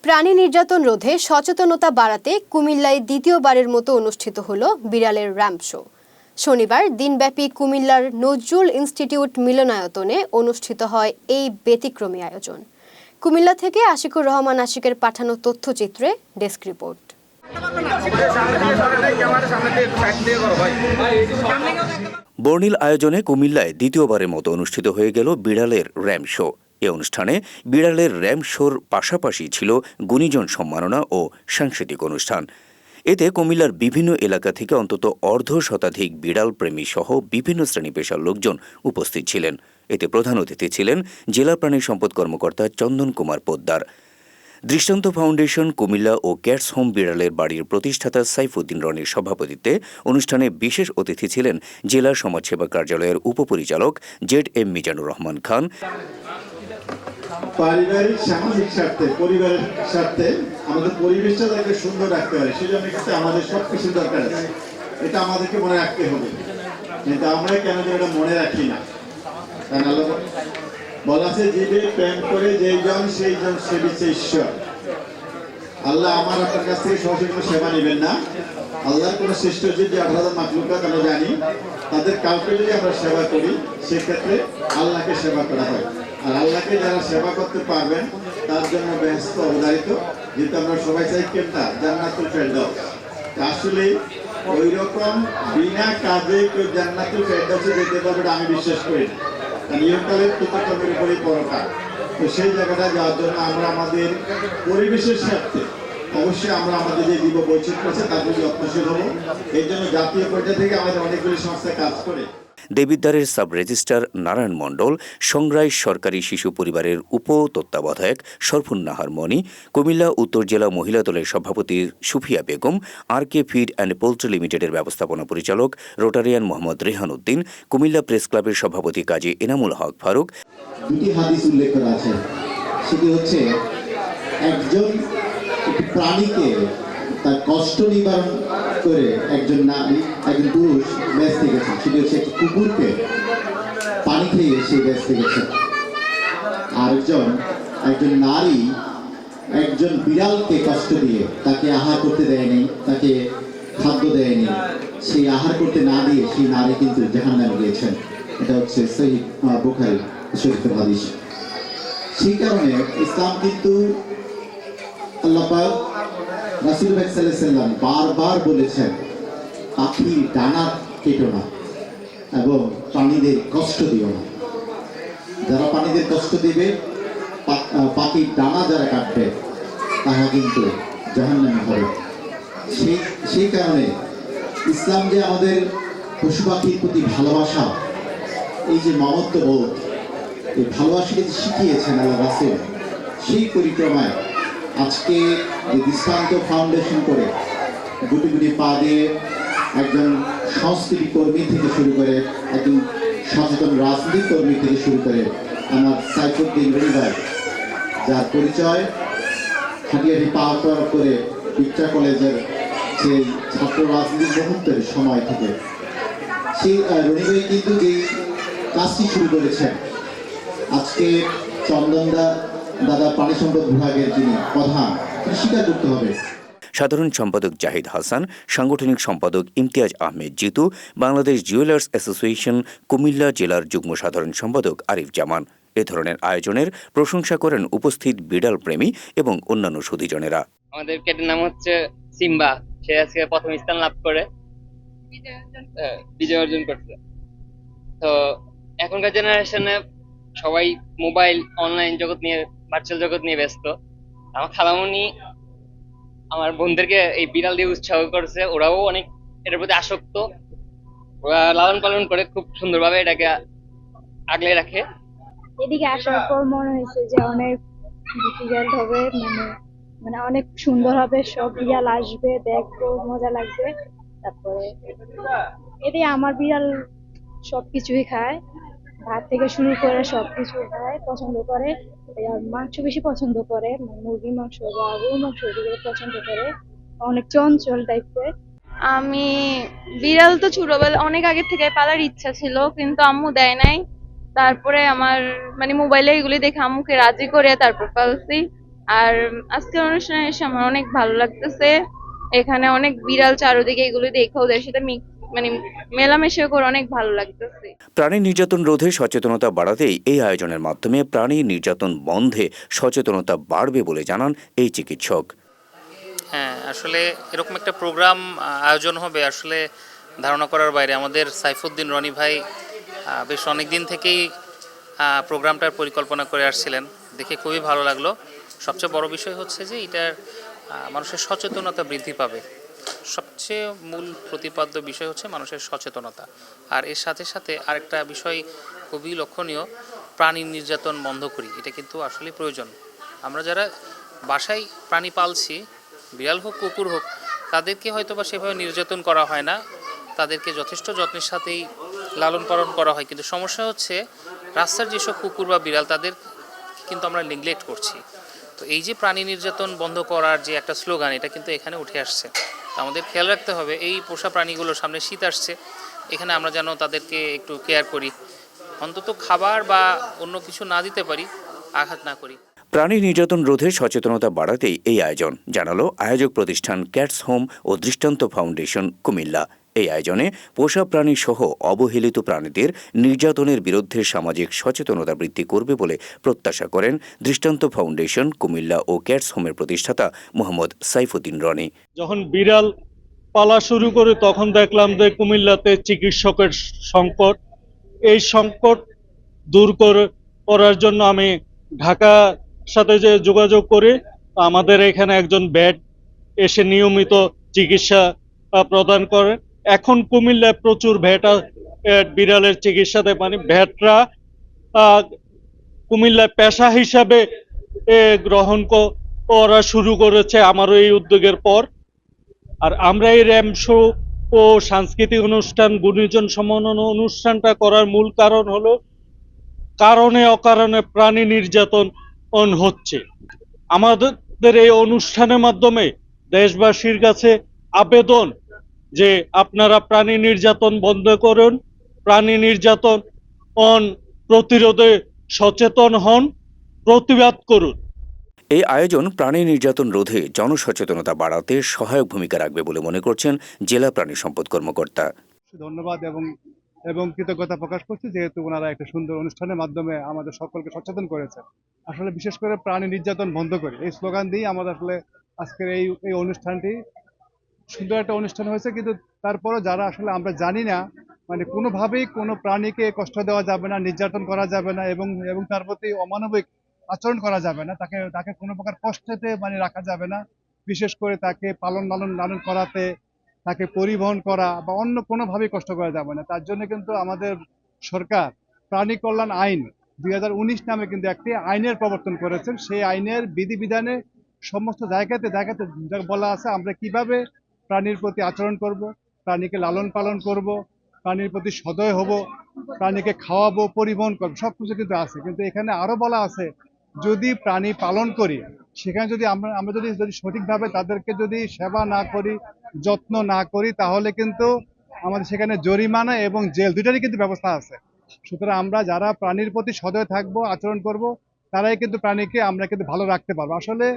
প্রাণী নির্যাতন রোধে সচেতনতা বাড়াতে কুমিল্লায় দ্বিতীয়বারের মতো অনুষ্ঠিত হলো বিড়ালের র্যাম্প শো। শনিবার দিনব্যাপী কুমিল্লার নজরুল ইনস্টিটিউট মিলনায়তনে অনুষ্ঠিত হয় এই ব্যতিক্রমী আয়োজন। কুমিল্লা থেকে আশিকুর রহমান আশিকের পাঠানো তথ্যচিত্রে ডেস্ক রিপোর্ট। বর্ণিল আয়োজনে কুমিল্লায় দ্বিতীয়বারের মতো অনুষ্ঠিত হয়ে গেল বিড়ালের র্যাম্প শো। এ অনুষ্ঠানে বিড়ালের র্যাম্প শোর পাশাপাশি ছিল গুণীজন সম্মাননা ও সাংস্কৃতিক অনুষ্ঠান। এতে কুমিল্লার বিভিন্ন এলাকা থেকে অন্তত অর্ধ শতাধিক বিড়াল প্রেমী সহ বিভিন্ন শ্রেণী পেশার লোকজন উপস্থিত ছিলেন। এতে প্রধান অতিথি ছিলেন জেলা প্রাণী সম্পদ কর্মকর্তা চন্দন কুমার পোদ্দার। দৃষ্টান্ত ফাউন্ডেশন কুমিল্লা ও ক্যাটস হোম বিড়ালের বাড়ির প্রতিষ্ঠাতা সাইফুদ্দিন রনির সভাপতিত্বে অনুষ্ঠানে বিশেষ অতিথি ছিলেন জেলা সমাজসেবা কার্যালয়ের উপপরিচালক জেড.এম. মিজানুর রহমান খান। পারিবারিক সামাজিক স্বার্থে পরিবারের স্বার্থে আমাদের পরিবেশটাকে সুন্দর রাখতে হবে, সেজন্য কিন্তু আমাদের সবকিছু দরকার আছে। এটা আমাদেরকে মনে রাখতে হবে, কিন্তু আমরা কেন এটা মনে রাখি না? বলা আছে জীবে প্রেম করে যেইজন সেইজন সেবিছে ঈশ্বর। আল্লাহ আমার আপনার কাছ থেকে সরাসরি কোনো সেবা নেবেন না। আল্লাহর কোনো শ্রেষ্ঠ যে 18,000 মাখলুকাত আমরা জানি, তাদের কাউকে যদি আমরা সেবা করি সেক্ষেত্রে আল্লাহকে সেবা করা হয়। আর আল্লাহকে যারা সেবা করতে পারবেন তার জন্য বেহেশত অবধারিত, যেহেতু আমরা সবাই চাই কেমটা জান্নাতুল ফেরদাউস। আসলে ওই রকম বিনা কাজে কেউ জান্নাতুল ফেরদাউসে যেতে পারবে আমি বিশ্বাস করি না। নিয়মকালের কৃতকর্মের উপরেই পরকাল। তো সেই জায়গাটা যাওয়ার জন্য আমরা আমাদের পরিবেশের স্বার্থে অবশ্যই আমরা আমাদের যে জীব বৈচিত্র্য আছে তার প্রতি যত্নশীল হব। এই জন্য জাতীয় পর্যায় থেকে আমাদের অনেকগুলি সংস্থা কাজ করে। দেবিদ্বারের সাব রেজিস্ট্রার নারায়ণ মণ্ডল, সংগ্রাই সরকারি শিশু পরিবারের উপ তত্ত্বাবধায়ক শরফুন নাহার মনি, কুমিল্লা উত্তর জেলা মহিলা দলের সভাপতি Sufia Begum, R K feed and poultry লিমিটেডের ব্যবস্থাপনা পরিচালক রোটারিয়ান মোহাম্মদ রেহান উদ্দিন, কুমিল্লা প্রেস ক্লাবের সভাপতি কাজী এনামুল হক ফারুক। দুটি হাদিস উল্লেখ করা আছে, সেটি হচ্ছে একজন প্রাণীকে তার কষ্ট নিবারণ করে একজন নারী একজন পুরুষ ব্যস্ত গেছে, সেটি হচ্ছে একটি কুকুরকে পানি খেয়ে সে ব্যস্ত গেছে। একজন নারী একজন বিড়ালকে কষ্ট দিয়ে তাকে আহার করতে দেয়নি, তাকে খাদ্য দেয়নি, সেই আহার করতে না দিয়ে সেই নারী কিন্তু জাহান্নামে গিয়েছেন। এটা হচ্ছে সহিহ বুখারী শরীফের হাদিস। সেই কারণে ইসলাম কিন্তু আল্লাহ পাক রাসূল সাল্লাল্লাহু আলাইহি ওয়াসাল্লাম বারবার বলেছেন পাখির ডানা কেটো না এবং প্রাণীদের কষ্ট দিও না। যারা প্রাণীদের কষ্ট দিবে, পাখির ডানা যারা কাটবে তারা কিন্তু জাহান্নামে হবে। সেই কারণে ইসলাম যে আমাদের পশু পাখির প্রতি ভালোবাসা, এই যে মমত্ববোধ, এই ভালোবাসাকে শিখিয়েছেন আল্লাহ রাসূল, সেই পরিক্রমায় আজকে যে দৃষ্টান্ত ফাউন্ডেশন করে গুটি গুটি পা দিয়ে একজন সংস্কৃতি কর্মী থেকে শুরু করে একজন সচেতন রাজনীতি কর্মী থেকে শুরু করে আমার সাইফুদ্দিন রনি ভাই, যার পরিচয় হাঁটিয়াটি পা করে বিক্টা কলেজের সেই ছাত্র রাজনীতির মুহূর্তের সময় থেকে সেই রনি ভাই কিন্তু যেই কাজটি শুরু করেছেন, আজকে চন্দনদা দাদা প্রাণী সম্পদ বিভাগের যিনি প্রধান, স্বীকার করতে হবে। সাধারণ সম্পাদক জাহিদ হাসান, সাংগঠনিক সম্পাদক ইমতিয়াজ আহমেদ জিতু, বাংলাদেশ জুয়েলার্স অ্যাসোসিয়েশন কুমিল্লা জেলার যুগ্ম সাধারণ সম্পাদক আরিফ জামান এ ধরনের আয়োজনের প্রশংসা করেন উপস্থিত বিড়াল প্রেমী এবং অন্যান্য সুধীজনেরা। আমাদের ক্যাটের নাম হচ্ছে সিম্বা, সে আজকে প্রথম স্থান লাভ করে বিজয় অর্জন করছে। তো এখনকার জেনারেশনে সবাই মোবাইল, অনলাইন জগৎ নিয়ে, ভার্চুয়াল জগৎ নিয়ে ব্যস্ত। আমার খালামণি আমার বোনদেরকে এই বিড়াল দিয়ে উৎসাহ করেছে, ওরাও অনেক এটার প্রতি আসক্ত, ওরা লালন পালন করে খুব সুন্দরভাবে এটাকে আগলে রাখে। এদিকে আসার পর মনে হয়েছে যে অনেক রেজাল্ট হবে, মানে অনেক সুন্দর হবে, সব বিড়াল আসবে, দেখবো, মজা লাগবে। তারপরে এদিকে আমার বিড়াল সবকিছুই খায়, ভাত থেকে শুরু করে সবকিছু খায়, পছন্দ করে। মাংস বেশি পছন্দ করে, মুরগির মাংস বা গরুর মাংস এগুলো পছন্দ করে, অনেক চঞ্চল টাইপের। আমি বিড়াল তো ছোটবেলা অনেক আগে থেকে পালার ইচ্ছা ছিল, কিন্তু আম্মু দেয় নাই। তারপরে আমার মোবাইলে এগুলি দেখে আম্মুকে রাজি করে তারপর পালছি। আর আজকের অনুষ্ঠানে এসে আমার অনেক ভালো লাগতেছে। এখানে অনেক বিড়াল চারদিকে, এগুলো দেখে ওদের সাথে মানে মেলামেশা করে অনেক ভালো লাগতেছে। প্রাণী নির্যাতন রোধে সচেতনতা বাড়াতেই এই আয়োজনের মাধ্যমে প্রাণী নির্যাতন বন্ধে সচেতনতা বাড়বে বলে জানান এই চিকিৎসক। হ্যাঁ, আসলে এরকম একটা প্রোগ্রাম আয়োজন হবে আসলে ধারণা করার বাইরে। আমাদের সাইফুদ্দিন রনি ভাই বেশ অনেক দিন থেকেই প্রোগ্রামটার পরিকল্পনা করে আসছিলেন, দেখে খুবই ভালো লাগলো। সবচেয়ে বড় বিষয় হচ্ছে যে এটার মানুষের সচেতনতা বৃদ্ধি পাবে। সবচেয়ে মূল প্রতিপাদ্য বিষয় হচ্ছে মানুষের সচেতনতা। আর এর সাথে সাথে আরেকটা বিষয় খুবই লক্ষণীয়, প্রাণী নির্যাতন বন্ধ করি, এটা কিন্তু আসলে প্রয়োজন। আমরা যারা বাসায় প্রাণী পালছি, বিড়াল হোক কুকুর হোক, তাদেরকে হয়তো বা সেভাবে নির্যাতন করা হয় না, তাদেরকে যথেষ্ট যত্নের সাথেই লালন পালন করা হয়। কিন্তু সমস্যা হচ্ছে রাস্তার যেসব কুকুর বা বিড়াল, তাদের কিন্তু আমরা নেগলেক্ট করছি। তো এই যে প্রাণী নির্যাতন বন্ধ করার যে একটা স্লোগান, এটা কিন্তু এখানে উঠে আসছে। তো আমাদের খেয়াল রাখতে হবে এই পোষা প্রাণীগুলোর সামনে শীত আসছে, এখানে আমরা যেন তাদেরকে একটু কেয়ার করি, অন্তত খাবার বা অন্য কিছু না দিতে পারি, আঘাত না করি। প্রাণী নির্যাতন রোধে সচেতনতা বাড়াতেই এই আয়োজন, জানালো আয়োজক প্রতিষ্ঠান ক্যাটস হোম ও দৃষ্টান্ত ফাউন্ডেশন কুমিল্লা। এই আয়োজনে পোষা প্রাণী সহ অবহেলিত প্রাণীদের নির্যাতনের বিরুদ্ধে সামাজিক সচেতনতা বৃদ্ধি করবে বলে প্রত্যাশা করেন দৃষ্টান্ত ফাউন্ডেশন কুমিল্লা ও ক্যাটস হোমের প্রতিষ্ঠাতা মোহাম্মদ সাইফুদ্দিন রনি। যখন বিড়াল পালা শুরু করে তখন দেখলাম যে কুমিল্লাতে চিকিৎসকের সংকট। এই সংকট দূর করার জন্য আমি ঢাকার সাথে যে যোগাযোগ করি, আমাদের এখানে একজন ভেট এসে নিয়মিত চিকিৎসা প্রদান করে। এখন কুমিল্লায় প্রচুর বিড়ালের চিকিৎসাতে মানে ভেটরা কুমিল্লায় পেশা হিসাবে গ্রহণ করা শুরু করেছে আমারও এই উদ্যোগের পর। আর আমরা এই র্যাম্প শো ও সাংস্কৃতিক অনুষ্ঠান, গুণীজন সম্মাননা অনুষ্ঠানটা করার মূল কারণ হলো কারণে অকারণে প্রাণী নির্যাতন হচ্ছে। আমাদের এই অনুষ্ঠানের মাধ্যমে দেশবাসীর কাছে আবেদন যে আপনারা প্রাণী নির্যাতন বন্ধ করুন, প্রাণী নির্যাতন প্রতিরোধে সচেতন হন, প্রতিবাদ করুন। এই আয়োজন প্রাণী নির্যাতন রোধে জনসচেতনতা বাড়াতে সহায়ক ভূমিকা রাখবে বলে মনে করছেন জেলা প্রাণী সম্পদ কর্মকর্তা। ধন্যবাদ এবং কৃতজ্ঞতা প্রকাশ করছি যেহেতু ওনারা একটা সুন্দর অনুষ্ঠানের মাধ্যমে আমাদের সকলকে সচেতন করেছে। আসলে বিশেষ করে প্রাণী নির্যাতন বন্ধ করে এই স্লোগান দিয়ে আমাদের আসলে আজকের এই অনুষ্ঠানটি সুন্দর একটা অনুষ্ঠান হয়েছে। কিন্তু তারপরে যারা আসলে আমরা জানি না, মানে কোনোভাবেই কোনো প্রাণীকে কষ্ট দেওয়া যাবে না, নির্যাতন করা যাবে না এবং তার প্রতি অমানবিক আচরণ করা যাবে না, তাকে কোনো প্রকার কষ্টতে মানে রাখা যাবে না। বিশেষ করে তাকে লালন করাতে, তাকে পরিবহন করা বা অন্য কোনোভাবেই কষ্ট করা যাবে না। তার জন্য কিন্তু আমাদের সরকার প্রাণী কল্যাণ আইন 2019 নামে কিন্তু একটি আইনের প্রবর্তন করেছেন। সেই আইনের বিধিবিধানে সমস্ত জায়গাতে বলা আছে আমরা কিভাবে প্রাণীর প্রতি আচরণ করব, প্রাণীকে লালন পালন করব, প্রাণীর প্রতি সদয় হব, প্রাণীকে খাওয়াবো, পরিবহন করবো, সবকিছু কিন্তু আছে। কিন্তু এখানে আরো বলা আছে যদি প্রাণী পালন করি, সেখানে যদি আমরা যদি সঠিকভাবে তাদেরকে যদি সেবা না করি, যত্ন না করি, তাহলে কিন্তু আমাদের সেখানে জরিমানা এবং জেল দুইটারই কিন্তু ব্যবস্থা আছে। সুতরাং আমরা যারা প্রাণীর প্রতি সদয় থাকবো, আচরণ করব, তারাই কিন্তু প্রাণীকে আমরা কিন্তু ভালো রাখতে পারবো। আসলে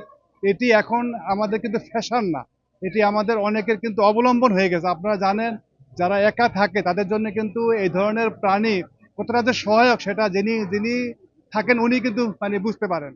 এটি এখন আমাদের কিন্তু ফ্যাশন না, এটি আমাদের অনেকের কিন্তু অবলম্বন হয়ে গেছে। আপনারা জানেন যারা একা থাকে তাদের জন্য কিন্তু এই ধরনের প্রাণী কতটা যে সহায়ক সেটা যিনি থাকেন উনি কিন্তু মানে বুঝতে পারেন।